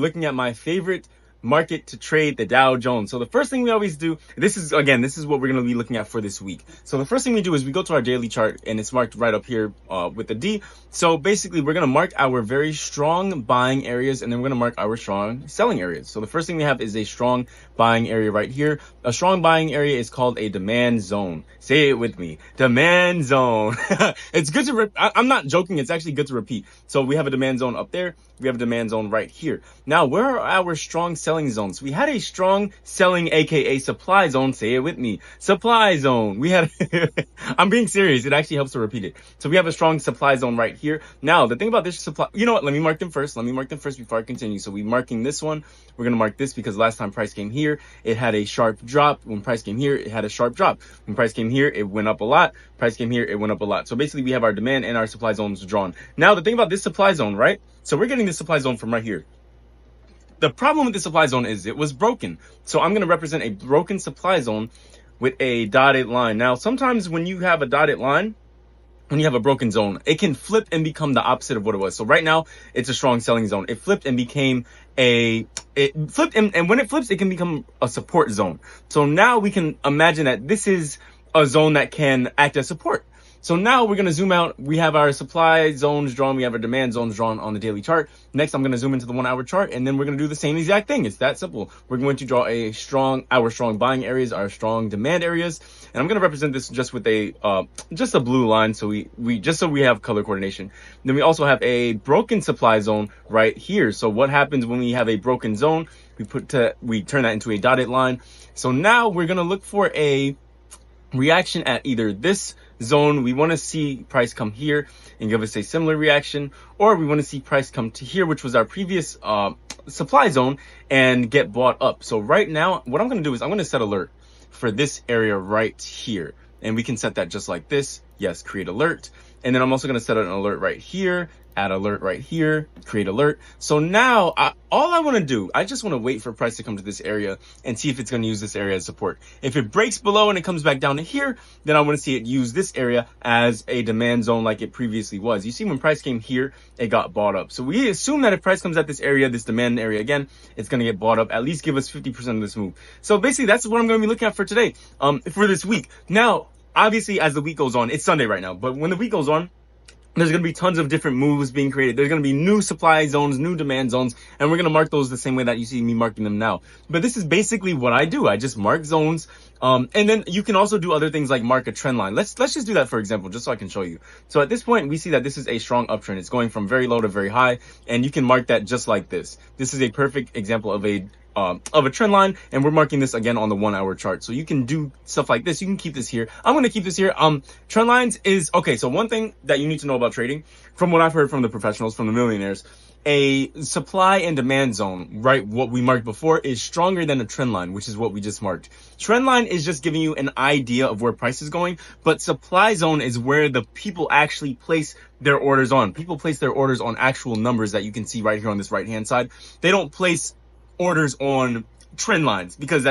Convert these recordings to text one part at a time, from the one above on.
looking at my favorite market to trade, the Dow Jones. So the first thing we always do, this is what we're going to be looking at for this week. So the first thing we do is we go to our daily chart, and it's marked right up here with the D. So basically we're going to mark our very strong buying areas, and then we're going to mark our strong selling areas. So the first thing we have is a strong buying area right here. A strong buying area is called a demand zone. Say it with me, demand zone. It's good to I'm not joking, it's actually good to repeat. So we have a demand zone up there, we have a demand zone right here. Now, where are our strong selling zones? We had a strong selling, aka supply zone. Say it with me, supply zone. We had I'm being serious, it actually helps to repeat it. So we have a strong supply zone right here. Now the thing about this supply, you know what, let me mark them first before I continue. So we marking this one, we're going to mark this because last time price came here, it had a sharp drop. When price came here, it had a sharp drop. When price came here, it went up a lot. Price came here, it went up a lot. So basically we have our demand and our supply zones drawn. Now the thing about this supply zone, right? So we're getting this supply zone from right here. The problem with the supply zone is it was broken. So I'm going to represent a broken supply zone with a dotted line. Now, sometimes when you have a dotted line, when you have a broken zone, it can flip and become the opposite of what it was. So right now, it's a strong selling zone. It flipped and became and when it flips, it can become a support zone. So now we can imagine that this is a zone that can act as support. So now we're going to zoom out. We have our supply zones drawn. We have our demand zones drawn on the daily chart. Next, I'm going to zoom into the 1 hour chart, and then we're going to do the same exact thing. It's that simple. We're going to draw our strong buying areas, our strong demand areas. And I'm going to represent this just with just a blue line. So we have color coordination. Then we also have a broken supply zone right here. So what happens when we have a broken zone? We turn that into a dotted line. So now we're going to look for a reaction at either this zone. We want to see price come here and give us a similar reaction, or we want to see price come to here, which was our previous supply zone, and get bought up. So right now, what I'm going to do is I'm going to set alert for this area right here, and we can set that just like this. Yes, create alert. And then I'm also going to set an alert right here, add alert right here, create alert. So now all I want to do, I just want to wait for price to come to this area and see if it's going to use this area as support. If it breaks below and it comes back down to here, then I want to see it use this area as a demand zone like it previously was. You see, when price came here, it got bought up. So we assume that if price comes at this area, this demand area again, it's going to get bought up, at least give us 50% of this move. So basically that's what I'm going to be looking at for today, for this week. Now, obviously, as the week goes on, it's Sunday right now, but when the week goes on, there's going to be tons of different moves being created. There's going to be new supply zones, new demand zones, and we're going to mark those the same way that you see me marking them now. But this is basically what I do. I just mark zones. And then you can also do other things like mark a trend line. Let's just do that, for example, just so I can show you. So at this point, we see that this is a strong uptrend. It's going from very low to very high, and you can mark that just like this. This is a perfect example of a trend line, and we're marking this again on the 1 hour chart. So you can do stuff like this. You can keep this here. I'm going to keep this here. Trend lines is okay. So one thing that you need to know about trading, from what I've heard from the professionals, from the millionaires, a supply and demand zone, right? What we marked before is stronger than a trend line, which is what we just marked. Trend line is just giving you an idea of where price is going, but supply zone is where the people actually place their orders on. People place their orders on actual numbers that you can see right here on this right hand side. They don't place orders on trend lines because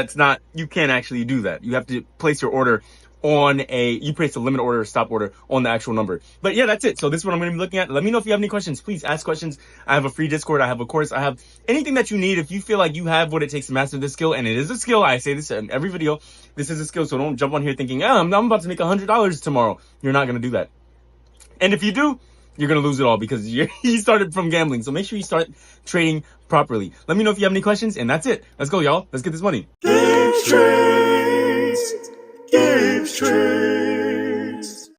you can't actually do that. You have to place your order on you place a limit order or stop order on the actual number. But yeah, that's it. So this is what I'm going to be looking at. Let me know if you have any questions. Please ask questions. I have a free Discord. I have a course. I have anything that you need. If you feel like you have what it takes to master this skill, and it is a skill, I say this in every video, this is a skill. So don't jump on here thinking, I'm about to make $100 tomorrow. You're not going to do that. And if you do, you're going to lose it all because you started from gambling. So make sure you start trading properly. Let me know if you have any questions, and that's it. Let's go, y'all. Let's get this money. Games Trades. Games Trades.